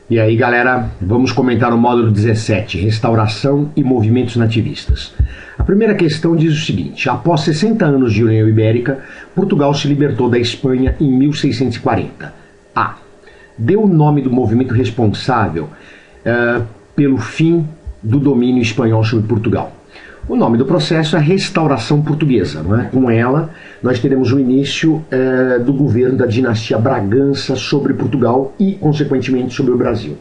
E aí, galera, vamos comentar o módulo 17, Restauração e Movimentos Nativistas. A primeira questão diz o seguinte: após 60 anos de União Ibérica, Portugal se libertou da Espanha em 1640. A. Deu o nome do movimento responsável pelo fim do domínio espanhol sobre Portugal. O nome do processo é Restauração Portuguesa. Não é? Com ela, nós teremos o início do governo da dinastia Bragança sobre Portugal e, consequentemente, sobre o Brasil.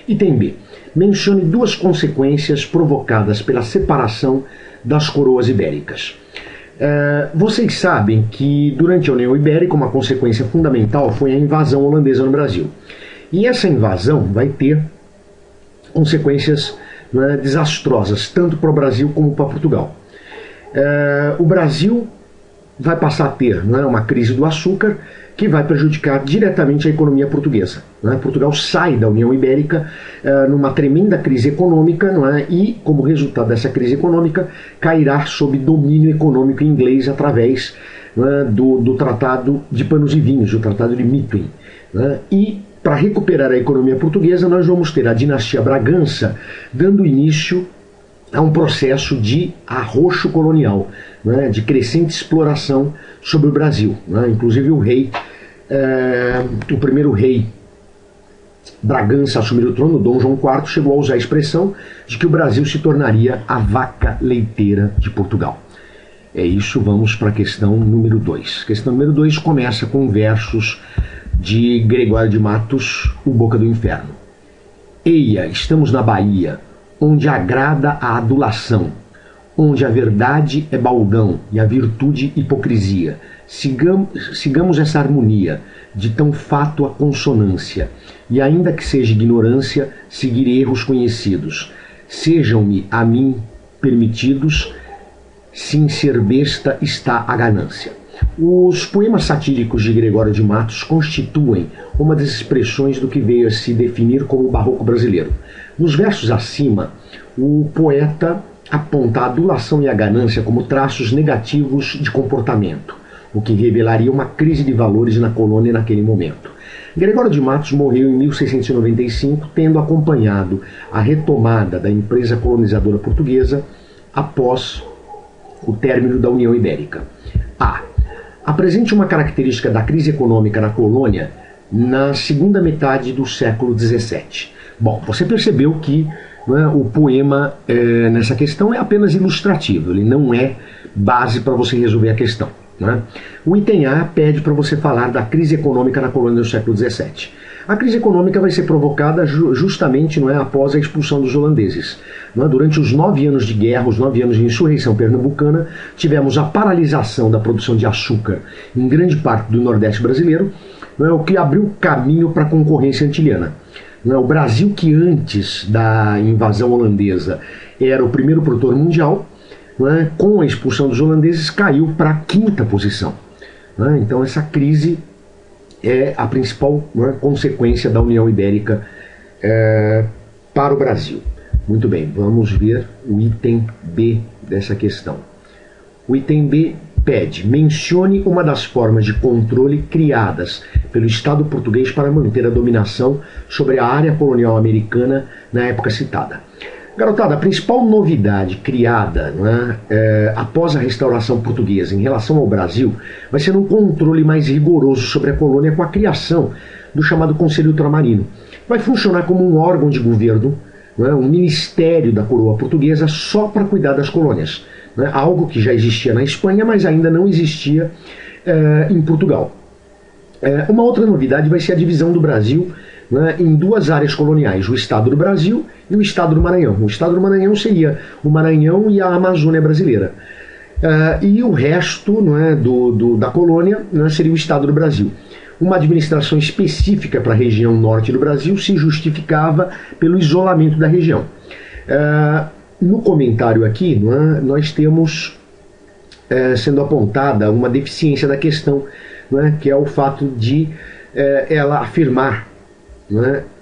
Item B. Mencione duas consequências provocadas pela separação das coroas ibéricas. Vocês sabem que, durante a União Ibérica, uma consequência fundamental foi a invasão holandesa no Brasil. E essa invasão vai ter consequências desastrosas, tanto para o Brasil como para Portugal. O Brasil vai passar a ter uma crise do açúcar que vai prejudicar diretamente a economia portuguesa. Portugal sai da União Ibérica numa tremenda crise econômica e, como resultado dessa crise econômica, cairá sob domínio econômico inglês através do Tratado de Panos e Vinhos, o Tratado de Methuen. E para recuperar a economia portuguesa, nós vamos ter a dinastia Bragança dando início a um processo de arroxo colonial, de crescente exploração sobre o Brasil. Inclusive o primeiro rei Bragança a assumir o trono, Dom João IV, chegou a usar a expressão de que o Brasil se tornaria a vaca leiteira de Portugal. É isso, vamos para a questão número 2. A questão número 2 começa com versos de Gregório de Matos, O Boca do Inferno. Eia, estamos na Bahia, onde agrada a adulação, onde a verdade é baldão e a virtude hipocrisia. Sigamos essa harmonia, de tão fato a consonância, e ainda que seja ignorância, seguir erros conhecidos. Sejam-me a mim permitidos, se em ser besta está a ganância. Os poemas satíricos de Gregório de Matos constituem uma das expressões do que veio a se definir como o barroco brasileiro. Nos versos acima, o poeta aponta a adulação e a ganância como traços negativos de comportamento, o que revelaria uma crise de valores na colônia naquele momento. Gregório de Matos morreu em 1695, tendo acompanhado a retomada da empresa colonizadora portuguesa após o término da União Ibérica. Apresente uma característica da crise econômica na colônia na segunda metade do século XVII. Bom, você percebeu que o poema nessa questão é apenas ilustrativo, ele não é base para você resolver a questão. O item A pede para você falar da crise econômica na colônia do século XVII. A crise econômica vai ser provocada justamente após a expulsão dos holandeses. Durante os 9 anos de guerra, os 9 anos de insurreição pernambucana, tivemos a paralisação da produção de açúcar em grande parte do Nordeste brasileiro, o que abriu caminho para a concorrência antiliana. O Brasil, que antes da invasão holandesa era o primeiro produtor mundial, com a expulsão dos holandeses caiu para a 5ª posição. Então essa crise é a principal consequência da União Ibérica para o Brasil. Muito bem, vamos ver o item B dessa questão. O item B pede: mencione uma das formas de controle criadas pelo Estado português para manter a dominação sobre a área colonial americana na época citada. Garotada, a principal novidade criada após a restauração portuguesa em relação ao Brasil vai ser um controle mais rigoroso sobre a colônia com a criação do chamado Conselho Ultramarino. Vai funcionar como um órgão de governo, um ministério da coroa portuguesa só para cuidar das colônias. Algo que já existia na Espanha, mas ainda não existia em Portugal. Uma outra novidade vai ser a divisão do Brasil em duas áreas coloniais, o Estado do Brasil e o Estado do Maranhão. O Estado do Maranhão seria o Maranhão e a Amazônia brasileira. E o resto da colônia seria o Estado do Brasil. Uma administração específica para a região norte do Brasil se justificava pelo isolamento da região. No comentário aqui, nós temos sendo apontada uma deficiência da questão, que é o fato de ela afirmar,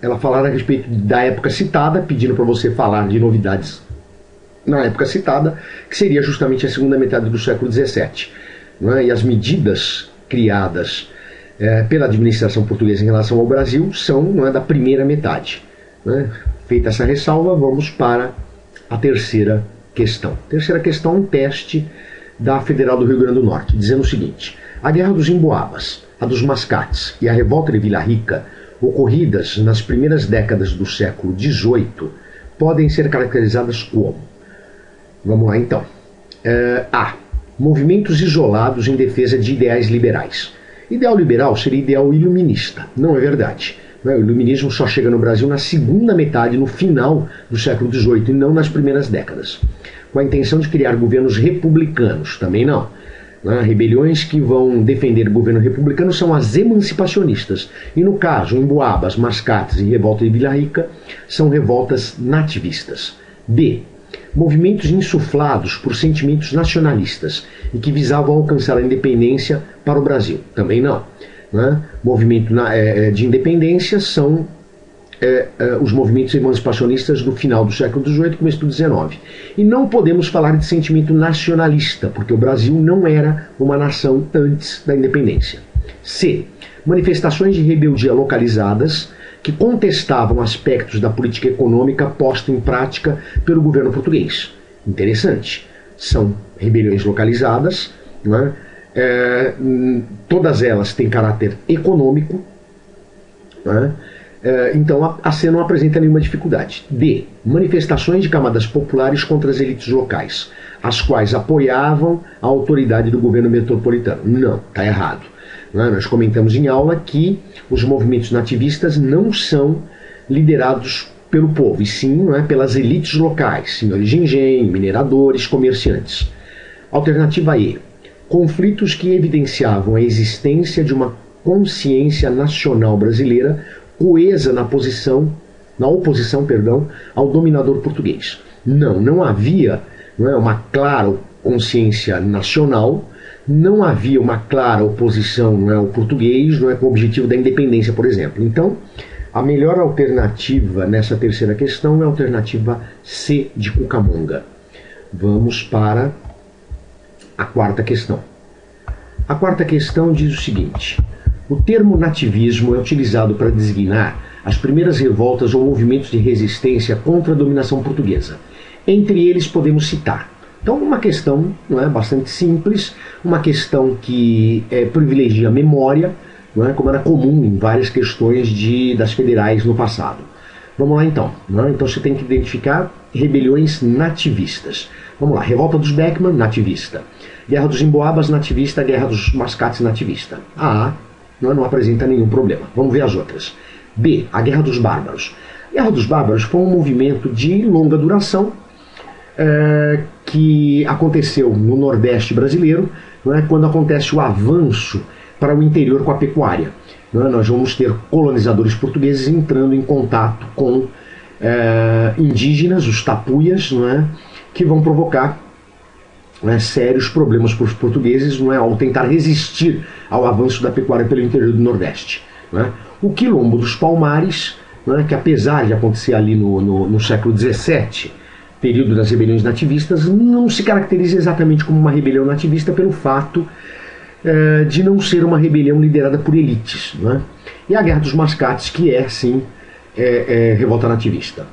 ela falar a respeito da época citada, pedindo para você falar de novidades na época citada, que seria justamente a segunda metade do século XVII. E as medidas criadas pela administração portuguesa em relação ao Brasil são da primeira metade. Né? Feita essa ressalva, vamos para a terceira questão. Terceira questão, um teste da Federal do Rio Grande do Norte, dizendo o seguinte: a Guerra dos Emboabas, a dos Mascates e a Revolta de Vila Rica, ocorridas nas primeiras décadas do século XVIII, podem ser caracterizadas como? Vamos lá então. A. Movimentos isolados em defesa de ideais liberais. Ideal liberal seria ideal iluminista. Não é verdade. O iluminismo só chega no Brasil na segunda metade, no final do século XVIII, e não nas primeiras décadas. Com a intenção de criar governos republicanos, também não. Rebeliões que vão defender o governo republicano são as emancipacionistas. E no caso, Emboabas, Mascates e Revolta de Vila Rica são revoltas nativistas. B. Movimentos insuflados por sentimentos nacionalistas e que visavam alcançar a independência para o Brasil. Também não. Movimento de independência são os movimentos emancipacionistas do final do século XVIII e começo do XIX. E não podemos falar de sentimento nacionalista, porque o Brasil não era uma nação antes da independência. C. Manifestações de rebeldia localizadas que contestavam aspectos da política econômica posta em prática pelo governo português. Interessante. São rebeliões localizadas, todas elas têm caráter econômico, então a C não apresenta nenhuma dificuldade. D. Manifestações de camadas populares contra as elites locais, as quais apoiavam a autoridade do governo metropolitano. Não, está errado. Nós comentamos em aula que os movimentos nativistas não são liderados pelo povo, e sim pelas elites locais, senhores de engenho, mineradores, comerciantes. Alternativa E. Conflitos que evidenciavam a existência de uma consciência nacional brasileira coesa na oposição ao dominador português. Não havia uma clara consciência nacional, não havia uma clara oposição ao português, com o objetivo da independência, por exemplo. Então, a melhor alternativa nessa terceira questão é a alternativa C de Cucamonga. Vamos para a quarta questão. A quarta questão diz o seguinte: o termo nativismo é utilizado para designar as primeiras revoltas ou movimentos de resistência contra a dominação portuguesa. Entre eles podemos citar. Então, uma questão bastante simples, uma questão que privilegia a memória, como era comum em várias questões das federais no passado. Vamos lá então. Então você tem que identificar rebeliões nativistas. Vamos lá: Revolta dos Beckman, nativista. Guerra dos Emboabas, nativista. Guerra dos Mascates, nativista. A não apresenta nenhum problema. Vamos ver as outras. B. A Guerra dos Bárbaros. A Guerra dos Bárbaros foi um movimento de longa duração que aconteceu no Nordeste brasileiro, quando acontece o avanço para o interior com a pecuária. Nós vamos ter colonizadores portugueses entrando em contato com indígenas, os tapuias, que vão provocar sérios problemas para os portugueses ao tentar resistir ao avanço da pecuária pelo interior do Nordeste. O Quilombo dos Palmares, que apesar de acontecer ali no século XVII, período das rebeliões nativistas, não se caracteriza exatamente como uma rebelião nativista pelo fato de não ser uma rebelião liderada por elites. E a Guerra dos Mascates, que é, sim, revolta nativista.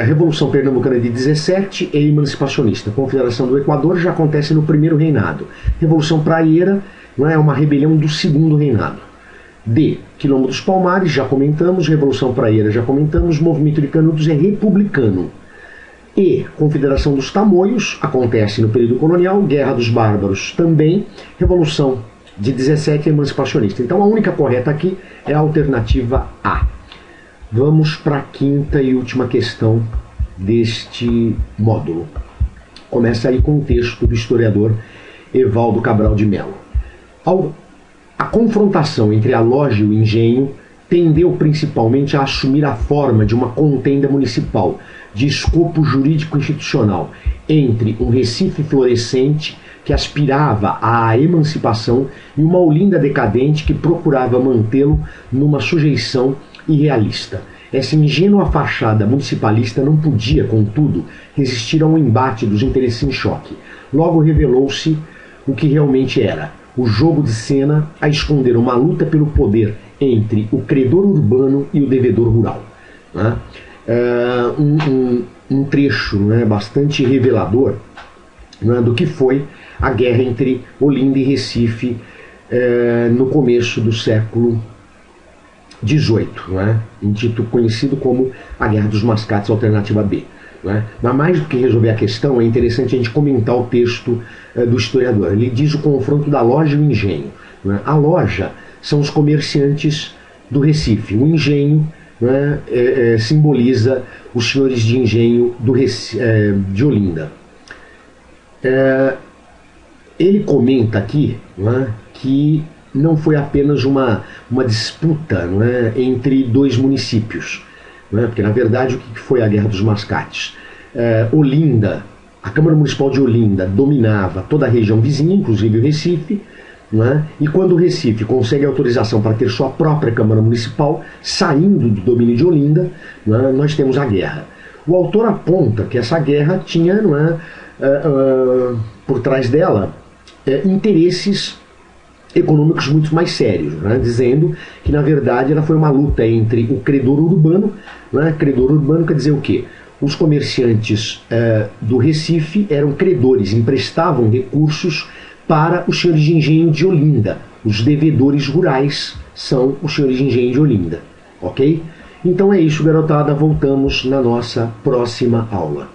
Revolução Pernambucana de 17 é emancipacionista. Confederação do Equador já acontece no primeiro reinado. Revolução Praieira é uma rebelião do segundo reinado. D. Quilombo dos Palmares, já comentamos. Revolução Praieira, já comentamos. Movimento de Canudos é republicano. E. Confederação dos Tamoios, acontece no período colonial. Guerra dos Bárbaros também. Revolução de 17 é emancipacionista. Então a única correta aqui é a alternativa A. Vamos para a quinta e última questão deste módulo. Começa aí com o texto do historiador Evaldo Cabral de Mello. A confrontação entre a loja e o engenho tendeu principalmente a assumir a forma de uma contenda municipal de escopo jurídico-institucional entre um Recife florescente que aspirava à emancipação e uma Olinda decadente que procurava mantê-lo numa sujeição irrealista. Essa ingênua fachada municipalista não podia, contudo, resistir ao embate dos interesses em choque. Logo revelou-se o que realmente era: o jogo de cena a esconder uma luta pelo poder entre o credor urbano e o devedor rural. né, um trecho, né, bastante revelador, né, do que foi a guerra entre Olinda e Recife no começo do século XVIII, né, conhecido como a Guerra dos Mascates, alternativa B. Né? Mas mais do que resolver a questão, é interessante a gente comentar o texto do historiador. Ele diz o confronto da loja e o engenho. Né? A loja são os comerciantes do Recife. O engenho, né, simboliza os senhores de engenho de Olinda. Ele comenta aqui, né, que não foi apenas uma disputa, né, entre dois municípios, né, porque na verdade o que foi a Guerra dos Mascates? Olinda, a Câmara Municipal de Olinda dominava toda a região vizinha, inclusive o Recife, né, e quando o Recife consegue autorização para ter sua própria Câmara Municipal, saindo do domínio de Olinda, né, nós temos a guerra. O autor aponta que essa guerra tinha, por trás dela, interesses econômicos muito mais sérios, né, dizendo que na verdade ela foi uma luta entre o credor urbano, né, credor urbano quer dizer o quê? Os comerciantes do Recife eram credores, emprestavam recursos para os senhores de engenho de Olinda. Os devedores rurais são os senhores de engenho de Olinda, ok? Então é isso, garotada, voltamos na nossa próxima aula.